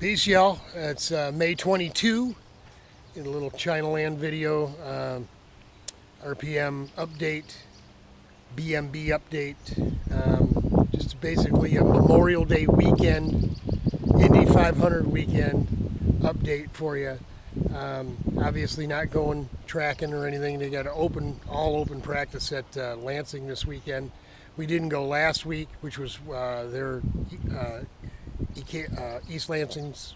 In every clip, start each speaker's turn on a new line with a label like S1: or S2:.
S1: Peace, y'all. It's May 22. In a little Chinaland video, RPM update, BMB update. Just basically a Memorial Day weekend, Indy 500 weekend update for you. Obviously not going tracking or anything. They got all open practice at Lansing this weekend. We didn't go last week, which was their East Lansing's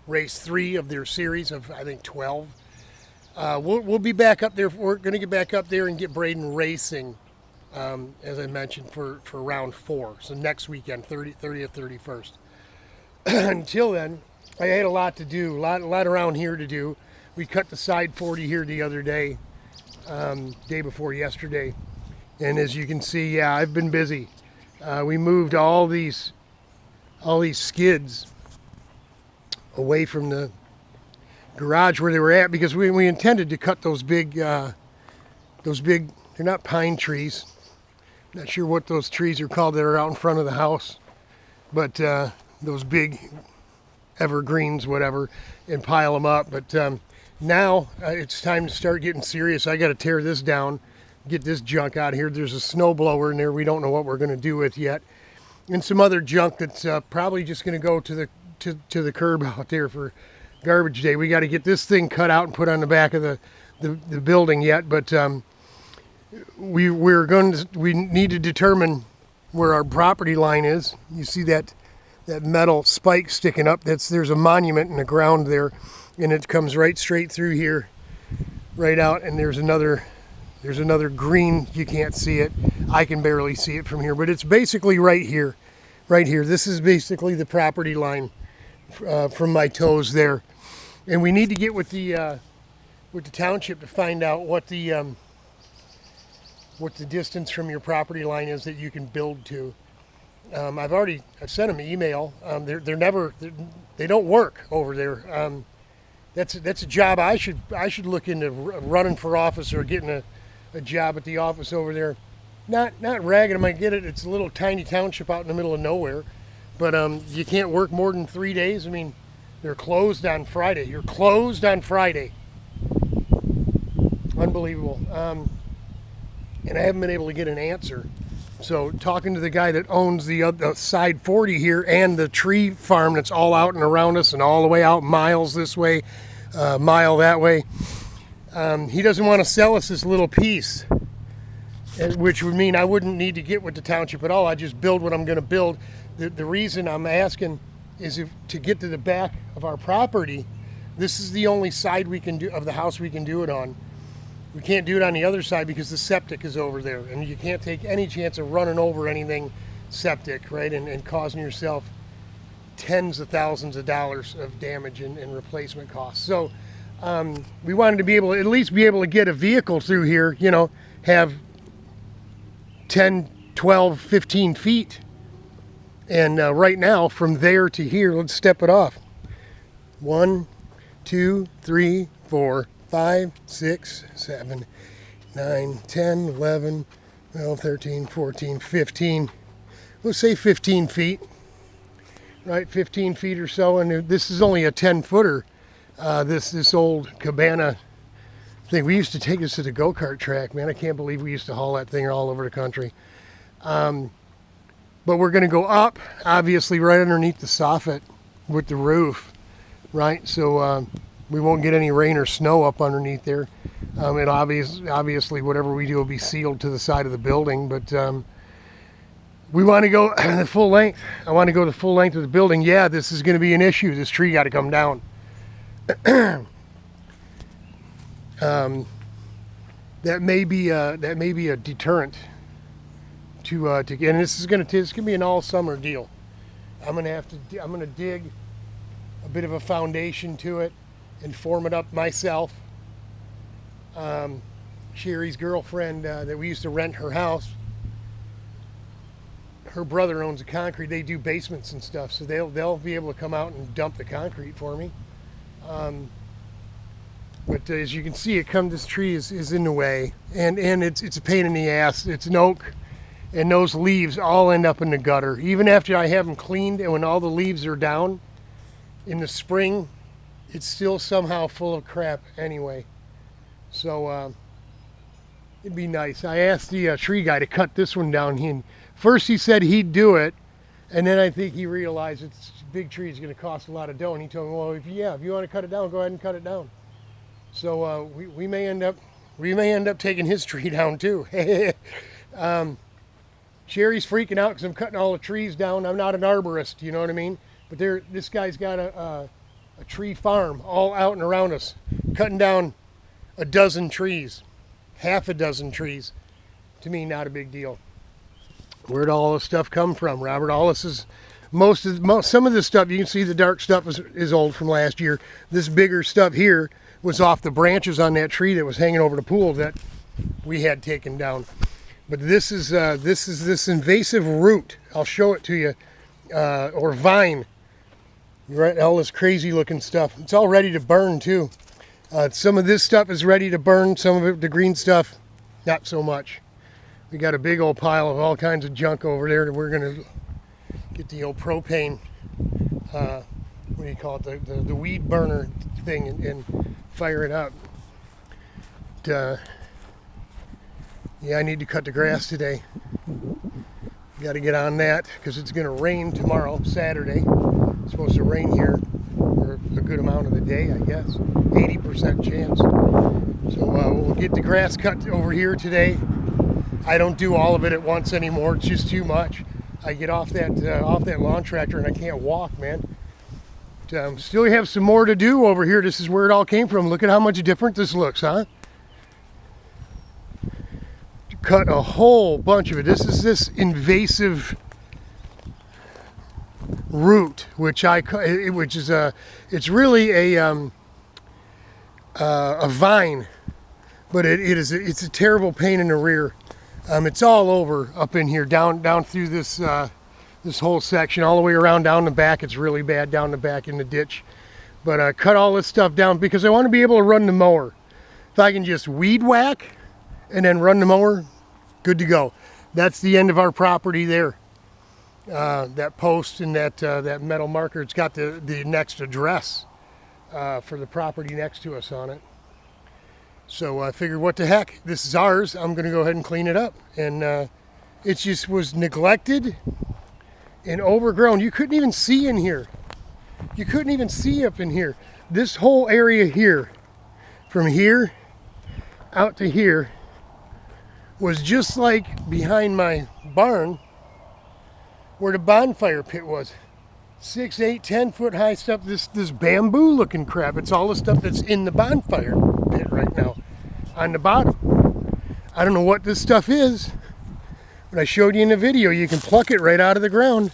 S1: race 3 of their series of, I think, 12. We'll be back up there. We're going to get back up there and get Braden racing, as I mentioned, for round 4. So next weekend, 30th, 31st. Until then, I had a lot to do, a lot around here to do. We cut the side 40 here the other day, day before yesterday. And as you can see, yeah, I've been busy. We moved all these skids away from the garage where they were at because we intended to cut those big, they're not pine trees. I'm not sure what those trees are called that are out in front of the house, but those big evergreens, whatever, and pile them up. But now it's time to start getting serious. I got to tear this down, get this junk out of here. There's a snow blower in there we don't know what we're going to do with yet, and some other junk that's probably just going to go to the curb out there for garbage day. We got to get this thing cut out and put on the back of the building yet, but we need to determine where our property line is. You see that metal spike sticking up? There's a monument in the ground there, and it comes right straight through here, right out, and there's another green. You can't see it. I can barely see it from here, but it's basically right here. This is basically the property line from my toes there. And we need to get with the township to find out what the distance from your property line is that you can build to. I've sent them an email. They don't work over there. That's a job I should look into, running for office or getting a job at the office over there. Not ragging them, I get it. It's a little tiny township out in the middle of nowhere, but you can't work more than 3 days. I mean, they're closed on Friday. You're closed on Friday. Unbelievable. And I haven't been able to get an answer. So talking to the guy that owns the side 40 here and the tree farm that's all out and around us and all the way out miles this way, mile that way, he doesn't want to sell us this little piece, which would mean I wouldn't need to get with the township at all. I just build what I'm going to build. The reason I'm asking is to get to the back of our property, this is the only side we can do of the house we can do it on. We can't do it on the other side because the septic is over there, and you can't take any chance of running over anything septic, right, and causing yourself tens of thousands of dollars of damage and replacement costs. So we wanted to be able to at least be able to get a vehicle through here, you know, have 10, 12, 15 feet. And right now, from there to here, let's step it off. 1, 2, 3, 4, 5, 6, 7, 9, 10, 11, 12, 13, 14, 15. Let's say 15 feet, right? 15 feet or so. And this is only a 10-footer. This old cabana thing. We used to take this to the go-kart track, man. I can't believe we used to haul that thing all over the country. But we're going to go up, obviously, right underneath the soffit with the roof, right? So we won't get any rain or snow up underneath there. And obviously, whatever we do will be sealed to the side of the building. But we want to go the full length. I want to go the full length of the building. Yeah, this is going to be an issue. This tree got to come down. That may be a deterrent. And this is gonna be an all summer deal. I'm gonna dig a bit of a foundation to it and form it up myself. Sherry's girlfriend that we used to rent her house, her brother owns a concrete. They do basements and stuff, so they'll be able to come out and dump the concrete for me. But as you can see, this tree is in the way, and it's a pain in the ass. It's an oak. And those leaves all end up in the gutter. Even after I have them cleaned and when all the leaves are down, in the spring, it's still somehow full of crap anyway. So it'd be nice. I asked the tree guy to cut this one down. First he said he'd do it, and then I think he realized it's a big tree, it's going to cost a lot of dough, and he told me, well, if you want to cut it down, go ahead and cut it down. So we may end up taking his tree down too. Sherry's freaking out because I'm cutting all the trees down. I'm not an arborist, you know what I mean? But this guy's got a tree farm all out and around us, cutting down a dozen trees, half a dozen trees. To me, not a big deal. Where'd all this stuff come from, Robert? All this is some of this stuff. You can see the dark stuff is old from last year. This bigger stuff here was off the branches on that tree that was hanging over the pool that we had taken down. But this is this invasive root. I'll show it to you, or vine. Right, all this crazy looking stuff. It's all ready to burn too. Some of this stuff is ready to burn. Some of it, the green stuff, not so much. We got a big old pile of all kinds of junk over there that we're gonna get the old propane, what do you call it, the weed burner thing, and fire it up. Yeah, I need to cut the grass today. Got to get on that because it's going to rain tomorrow, Saturday. It's supposed to rain here for a good amount of the day, I guess. 80% chance. So we'll get the grass cut over here today. I don't do all of it at once anymore. It's just too much. I get off that lawn tractor and I can't walk, man. Still have some more to do over here. This is where it all came from. Look at how much different this looks, huh? Cut a whole bunch of it. This is this invasive root, which is it's really a vine, but it's a terrible pain in the rear. It's all over up in here, down through this this whole section, all the way around down the back. It's really bad down the back in the ditch. But cut all this stuff down because I want to be able to run the mower. If I can just weed whack and then run the mower, good to go. That's the end of our property there. That post and that metal marker, it's got the next address for the property next to us on it. So I figured, what the heck, this is ours. I'm going to go ahead and clean it up. And it just was neglected and overgrown. You couldn't even see in here. You couldn't even see up in here. This whole area here, from here out to here, was just like behind my barn where the bonfire pit was. 6, 8, 10 foot high stuff, this bamboo looking crap. It's all the stuff that's in the bonfire pit right now on the bottom. I don't know what this stuff is, but I showed you in the video, you can pluck it right out of the ground.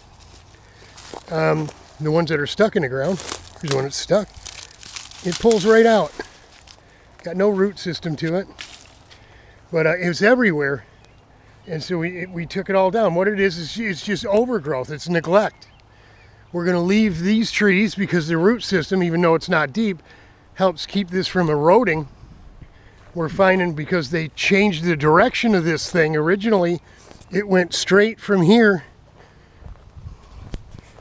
S1: The ones that are stuck in the ground, here's one that's stuck. It pulls right out. Got no root system to it. But it was everywhere, and so we took it all down. What it is it's just overgrowth. It's neglect. We're going to leave these trees because the root system, even though it's not deep, helps keep this from eroding. We're finding because they changed the direction of this thing. Originally, it went straight from here,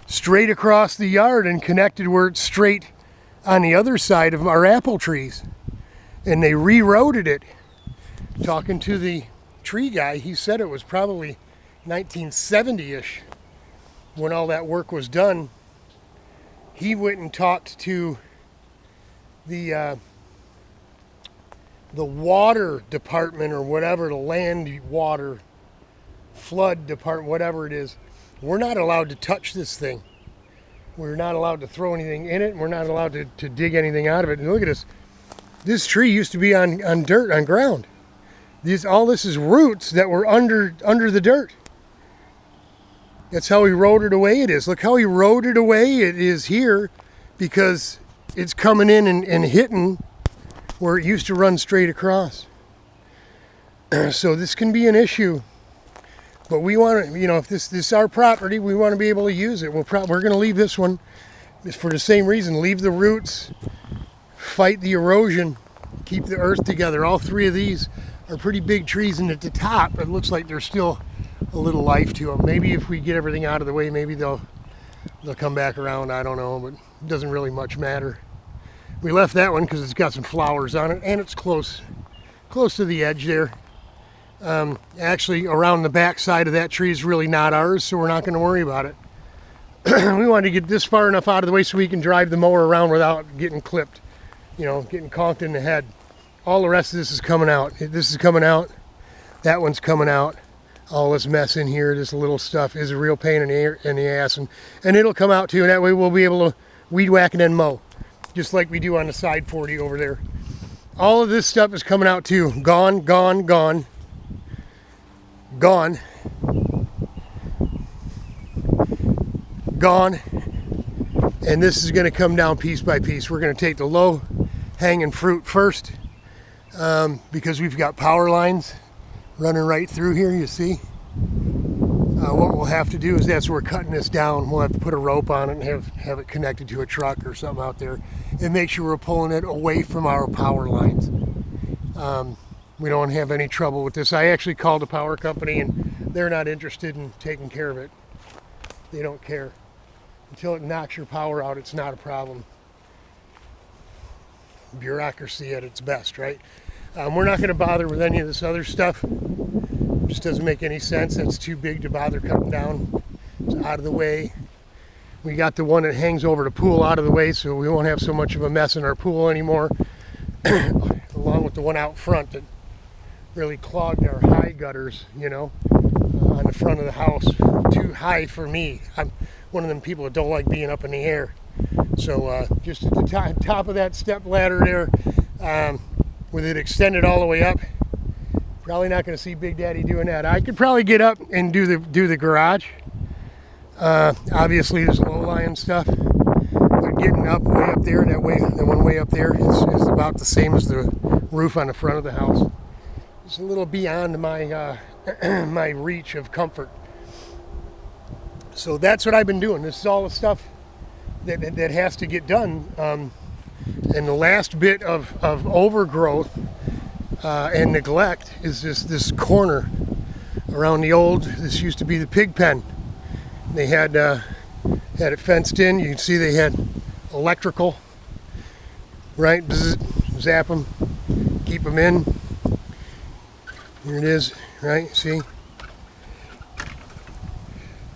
S1: straight across the yard and connected where it's straight on the other side of our apple trees. And they re-roaded it. Talking to the tree guy, he said it was probably 1970-ish when all that work was done. He went and talked to the water department or whatever, the land water flood department, whatever it is. We're not allowed to touch this thing. We're not allowed to throw anything in it. And we're not allowed to dig anything out of it. And look at this. This tree used to be on dirt, on ground. All this is roots that were under the dirt. That's how eroded away it is. Look how eroded away it is here because it's coming in and hitting where it used to run straight across. So this can be an issue. But we want to, if this is our property, we want to be able to use it. We're going to leave this one for the same reason. Leave the roots, fight the erosion, keep the earth together. All three of these are pretty big trees, and at the top it looks like there's still a little life to them. Maybe if we get everything out of the way, maybe they'll they'll come back around, I don't know, but it doesn't really much matter. We left that one because it's got some flowers on it, and it's close to the edge there. Actually, around the back side of that tree is really not ours, so we're not going to worry about it. We wanted to get this far enough out of the way so we can drive the mower around without getting clipped, you know, getting conked in the head. All the rest of this is coming out. This is coming out. That one's coming out. All this mess in here, this little stuff is a real pain in the ass, and it'll come out too, and that way we'll be able to weed whack and then mow, just like we do on the side 40 over there. All of this stuff is coming out too. Gone, gone, gone, gone, gone, and this is going to come down piece by piece. We're going to take the low hanging fruit first, because we've got power lines running right through here, you see. What we'll have to do is, as we're cutting this down, we'll have to put a rope on it and have it connected to a truck or something out there, and make sure we're pulling it away from our power lines. We don't have any trouble with this. I actually called the power company, and they're not interested in taking care of it. They don't care. Until it knocks your power out, it's not a problem. Bureaucracy at its best, right? We're not going to bother with any of this other stuff. It just doesn't make any sense. It's too big to bother cutting down. It's out of the way. We got the one that hangs over the pool out of the way, so we won't have so much of a mess in our pool anymore. Along with the one out front that really clogged our high gutters, you know, on the front of the house. Too high for me. I'm one of them people that don't like being up in the air. So just at the top of that step ladder there, with it extended all the way up, probably not going to see Big Daddy doing that. I could probably get up and do the garage. Obviously there's low-lying stuff, but getting up way up there, the one way up there is about the same as the roof on the front of the house. It's a little beyond my my reach of comfort. So that's what I've been doing. This is all the stuff that has to get done. And the last bit of overgrowth and neglect is this corner around the old, this used to be the pig pen. They had it fenced in. You can see they had electrical, right? Zap them, keep them in. Here it is, right? See?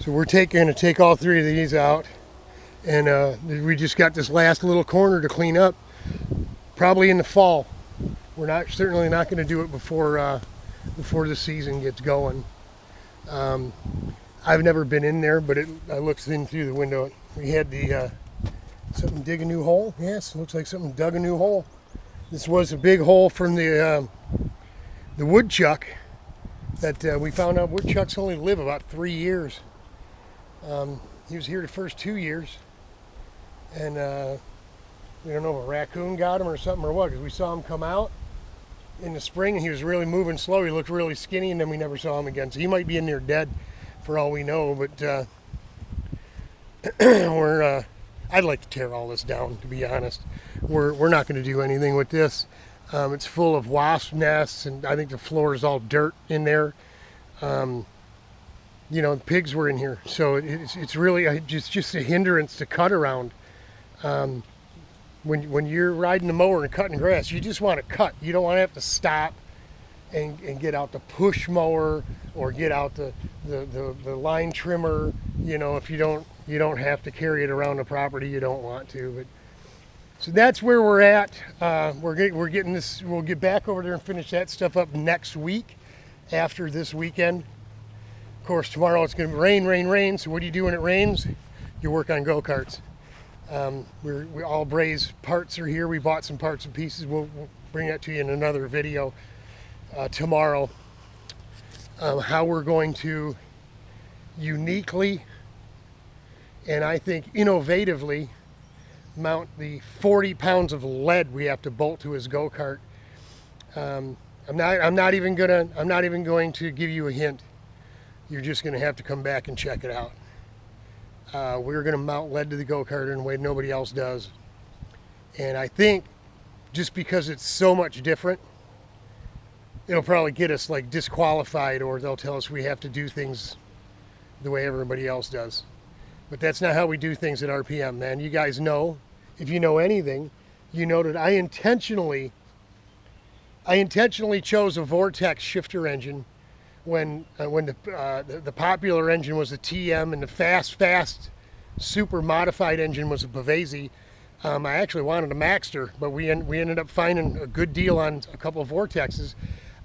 S1: So we're going to take all three of these out. And we just got this last little corner to clean up, probably in the fall. We're certainly not going to do it before the season gets going. I've never been in there, but I looked in through the window. We had something dig a new hole. Yes, looks like something dug a new hole. This was a big hole from the woodchuck that we found out woodchucks only live about 3 years. He was here the first 2 years. And we don't know if a raccoon got him or something or what, because we saw him come out in the spring and he was really moving slow. He looked really skinny, and then we never saw him again. So he might be in there dead for all we know, but I'd like to tear all this down, to be honest. We're not going to do anything with this. It's full of wasp nests, and I think the floor is all dirt in there. You know, the pigs were in here, so it's really just a hindrance to cut around. When you're riding the mower and cutting grass, you just want to cut. You don't want to have to stop and get out the push mower or get out the line trimmer. You know, if you don't have to carry it around the property, you don't want to. But so that's where we're at. We're getting this. We'll get back over there and finish that stuff up next week after this weekend. Of course, tomorrow it's going to rain, rain, rain. So what do you do when it rains? You work on go-karts. We all Bray's parts are here. We bought some parts and pieces. We'll bring that to you in another video tomorrow. How we're going to uniquely and I think innovatively mount the 40 pounds of lead we have to bolt to his go-kart. I'm not even going to give you a hint. You're just going to have to come back and check it out. We're going to mount lead to the go-kart in a way nobody else does. And I think just because it's so much different, it'll probably get us like disqualified, or they'll tell us we have to do things the way everybody else does. But that's not how we do things at RPM, man. You guys know, if you know anything, you know that I intentionally chose a Vortex shifter engine when the popular engine was a TM and the fast, super modified engine was a Bavasi. I actually wanted a Maxter, but we ended up finding a good deal on a couple of Vortexes.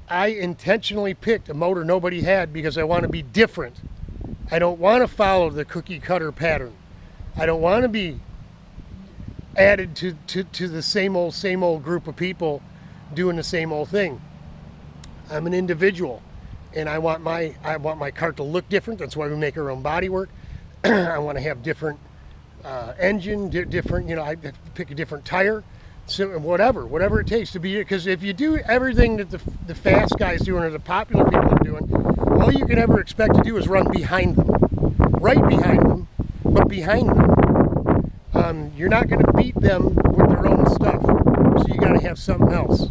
S1: I intentionally picked a motor nobody had because I want to be different. I don't want to follow the cookie cutter pattern. I don't want to be added to the same old group of people doing the same old thing. I'm an individual, and I want my kart to look different. That's why we make our own bodywork. I want to have different engine, different, I pick a different tire, so whatever it takes to be, because if you do everything that the fast guys doing or the popular people are doing, all you can ever expect to do is run behind them, right behind them, but behind them. You're not going to beat them with their own stuff, so you got to have something else,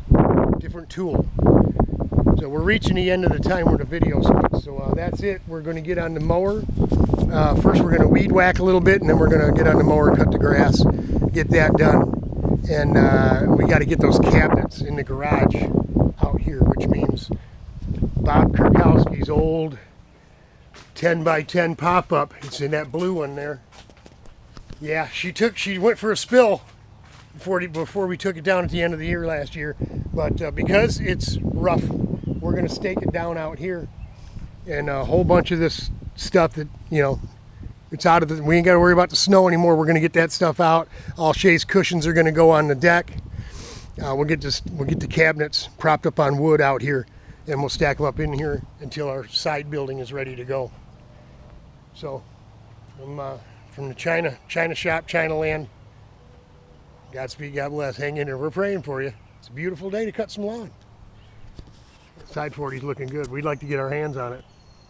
S1: different tool. So we're reaching the end of the time where the video's on. So that's it. We're going to get on the mower. First we're going to weed whack a little bit, and then we're going to get on the mower, cut the grass, get that done. And we got to get those cabinets in the garage out here, which means Bob Kurkowski's old 10 by 10 pop-up. It's in that blue one there. Yeah, she went for a spill before we took it down at the end of the year last year. But because it's rough, we're going to stake it down out here. And a whole bunch of this stuff that, it's out of we ain't got to worry about the snow anymore. We're going to get that stuff out. All Shay's cushions are going to go on the deck. We'll get the cabinets propped up on wood out here, and we'll stack them up in here until our side building is ready to go. So from the China shop, China land, Godspeed, God bless. Hang in there. We're praying for you. It's a beautiful day to cut some lawn. Side 40's looking good. We'd like to get our hands on it.